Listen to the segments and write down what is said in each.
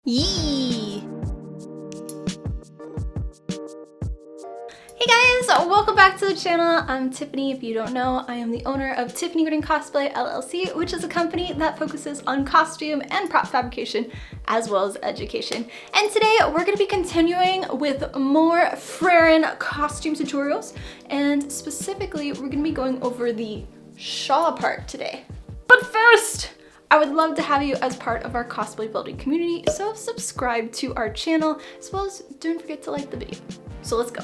Yee! Hey guys, welcome back to the channel. I'm Tiffany. If you don't know, I am the owner of Tiffany Gordon Cosplay LLC, which is a company that focuses on costume and prop fabrication as well as education. And today we're going to be continuing with more Frieren costume tutorials, and specifically we're going to be going over the shawl part today. But first, I would love to have you as part of our cosplay building community, so subscribe to our channel, as well as don't forget to like the video. So let's go.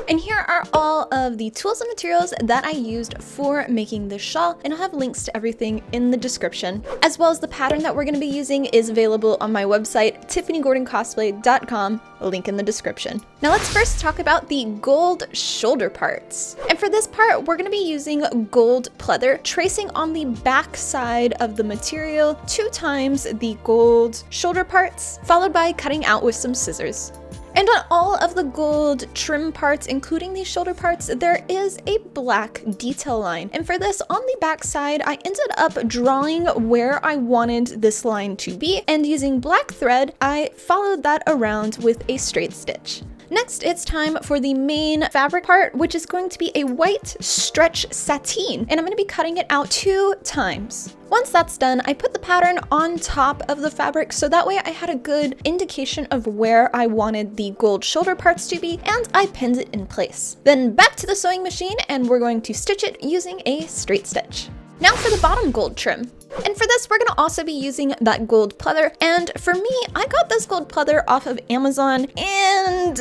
And here are all of the tools and materials that I used for making this shawl, and I'll have links to everything in the description, as well as the pattern that we're going to be using is available on my website, TiffanyGordonCosplay.com, link in the description. Now let's first talk about the gold shoulder parts. And for this part, we're going to be using gold pleather, tracing on the back side of the material 2 times the gold shoulder parts, followed by cutting out with some scissors. And on all of the gold trim parts, including these shoulder parts, there is a black detail line. And for this, on the back side, I ended up drawing where I wanted this line to be, and using black thread, I followed that around with a straight stitch. Next, it's time for the main fabric part, which is going to be a white stretch sateen, and I'm going to be cutting it out 2 times. Once that's done, I put the pattern on top of the fabric so that way I had a good indication of where I wanted the gold shoulder parts to be, and I pinned it in place. Then back to the sewing machine, and we're going to stitch it using a straight stitch. Now for the bottom gold trim. And for this, we're going to also be using that gold pleather. And for me, I got this gold pleather off of Amazon, and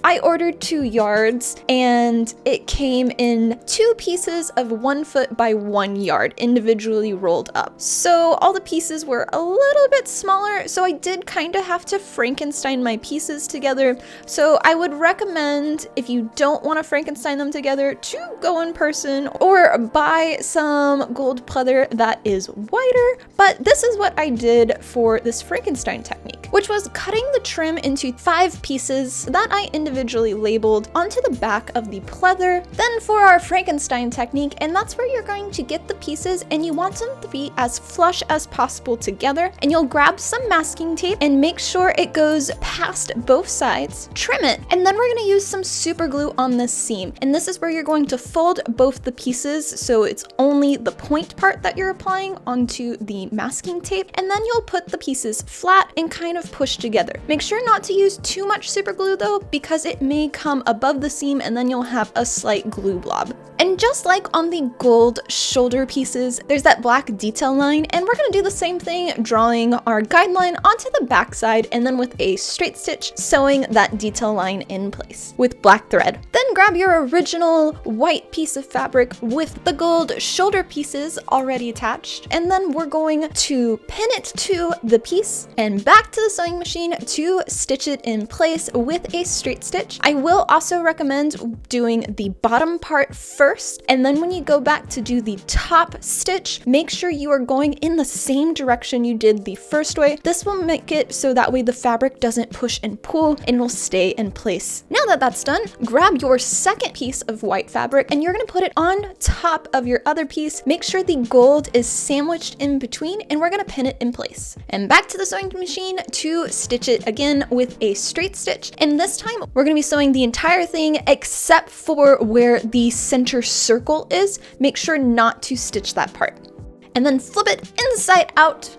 I ordered 2 yards, and it came in 2 pieces of 1 foot by 1 yard, individually rolled up. So all the pieces were a little bit smaller, so I did kind of have to Frankenstein my pieces together. So I would recommend, if you don't want to Frankenstein them together, to go in person or buy some gold pleather that is wider, but this is what I did for this Frankenstein technique, which was cutting the trim into 5 pieces that I individually labeled onto the back of the pleather. Then for our Frankenstein technique, and that's where you're going to get the pieces and you want them to be as flush as possible together, and you'll grab some masking tape and make sure it goes past both sides, trim it, and then we're going to use some super glue on this seam, and this is where you're going to fold both the pieces so it's only the point part that you're applying onto the masking tape, and then you'll put the pieces flat and kind of push together. Make sure not to use too much super glue though, because it may come above the seam and then you'll have a slight glue blob. And just like on the gold shoulder pieces, there's that black detail line, and we're going to do the same thing, drawing our guideline onto the back side, and then with a straight stitch, sewing that detail line in place with black thread. Then grab your original white piece of fabric with the gold shoulder pieces already attached, and then we're going to pin it to the piece and back to the sewing machine to stitch it in place with a straight stitch. I will also recommend doing the bottom part first, and then when you go back to do the top stitch, make sure you are going in the same direction you did the first way. This will make it so that way the fabric doesn't push and pull and will stay in place. Now that that's done, grab your second piece of white fabric and you're going to put it on top of your other piece. Make sure the gold is sandwiched in between, and we're going to pin it in place. And back to the sewing machine to stitch it again with a straight stitch, and this time we're going to be sewing the entire thing except for where the center circle is. Make sure not to stitch that part, and then flip it inside out.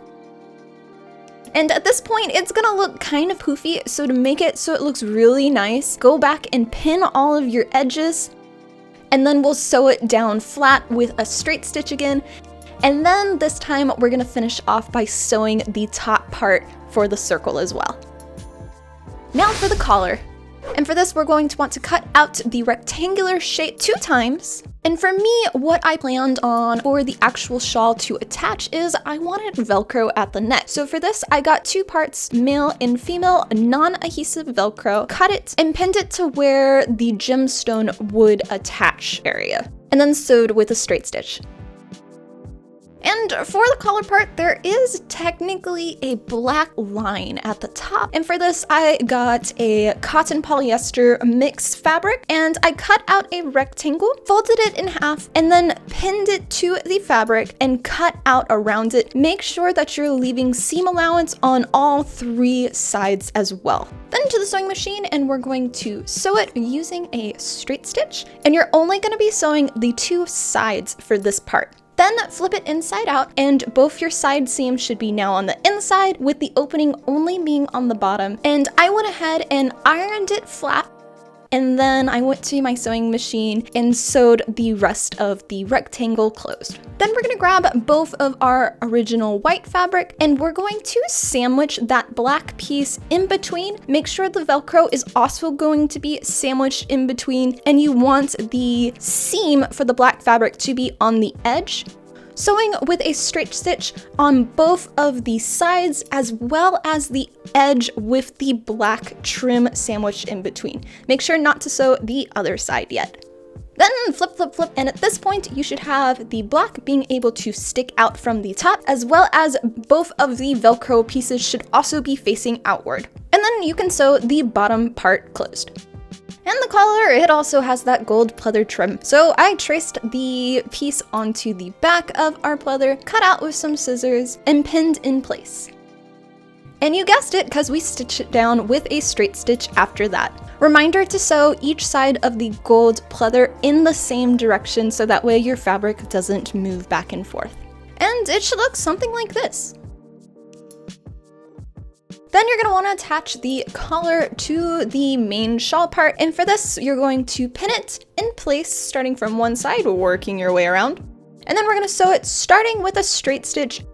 And at this point, it's gonna look kind of poofy, so to make it so it looks really nice, go back and pin all of your edges, and then we'll sew it down flat with a straight stitch again. And then this time we're gonna finish off by sewing the top part for the circle as well. Now for the collar. And for this, we're going to want to cut out the rectangular shape 2 times. And for me, what I planned on for the actual shawl to attach is I wanted Velcro at the neck. So for this, I got 2 parts, male and female, non-adhesive Velcro, cut it and pinned it to where the gemstone would attach area, and then sewed with a straight stitch. And for the collar part, there is technically a black line at the top. And for this, I got a cotton polyester mix fabric, and I cut out a rectangle, folded it in half, and then pinned it to the fabric and cut out around it. Make sure that you're leaving seam allowance on all 3 sides as well. Then to the sewing machine, and we're going to sew it using a straight stitch. And you're only going to be sewing the 2 sides for this part. Then flip it inside out, and both your side seams should be now on the inside, with the opening only being on the bottom. And I went ahead and ironed it flat, and then I went to my sewing machine and sewed the rest of the rectangle closed. Then we're gonna grab both of our original white fabric, and we're going to sandwich that black piece in between. Make sure the Velcro is also going to be sandwiched in between, and you want the seam for the black fabric to be on the edge. Sewing with a straight stitch on both of the sides, as well as the edge with the black trim sandwiched in between. Make sure not to sew the other side yet. Then flip, flip, flip, and at this point you should have the black being able to stick out from the top, as well as both of the Velcro pieces should also be facing outward. And then you can sew the bottom part closed. And the collar, it also has that gold pleather trim. So I traced the piece onto the back of our pleather, cut out with some scissors, and pinned in place. And you guessed it, because we stitched it down with a straight stitch after that. Reminder to sew each side of the gold pleather in the same direction, so that way your fabric doesn't move back and forth. And it should look something like this. Then you're going to want to attach the collar to the main shawl part, and for this you're going to pin it in place starting from one side, working your way around. And then we're going to sew it starting with a straight stitch,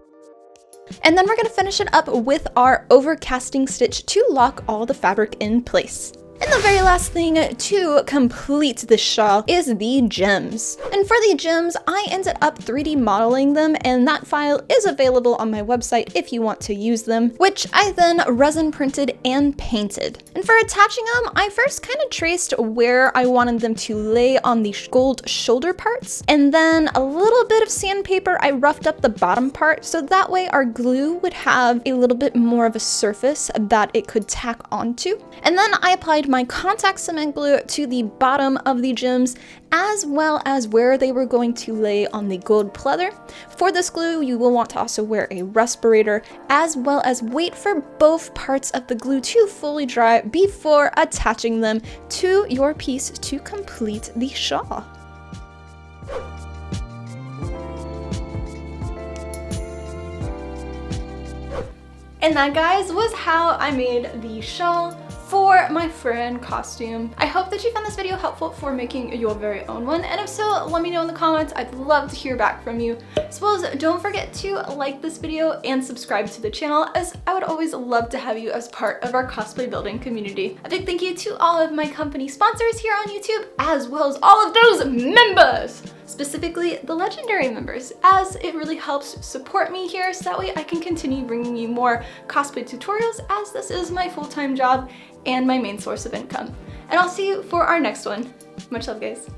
and then we're going to finish it up with our overcasting stitch to lock all the fabric in place. And the very last thing to complete this shawl is the gems. And for the gems, I ended up 3D modeling them, and that file is available on my website if you want to use them, which I then resin printed and painted. And for attaching them, I first kind of traced where I wanted them to lay on the gold shoulder parts, and then a little bit of sandpaper, I roughed up the bottom part, so that way our glue would have a little bit more of a surface that it could tack onto. And then I applied my contact cement glue to the bottom of the gems, as well as where they were going to lay on the gold pleather. For this glue, you will want to also wear a respirator, as well as wait for both parts of the glue to fully dry before attaching them to your piece to complete the shawl. And that, guys, was how I made the shawl for my friend costume. I hope that you found this video helpful for making your very own one, and if so, let me know in the comments. I'd love to hear back from you. Suppose don't forget to like this video and subscribe to the channel, as I would always love to have you as part of our cosplay building community. A big thank you to all of my company sponsors here on YouTube, as well as all of those members, specifically the legendary members, as it really helps support me here, so that way I can continue bringing you more cosplay tutorials, as this is my full-time job and my main source of income. And I'll see you for our next one. Much love, guys.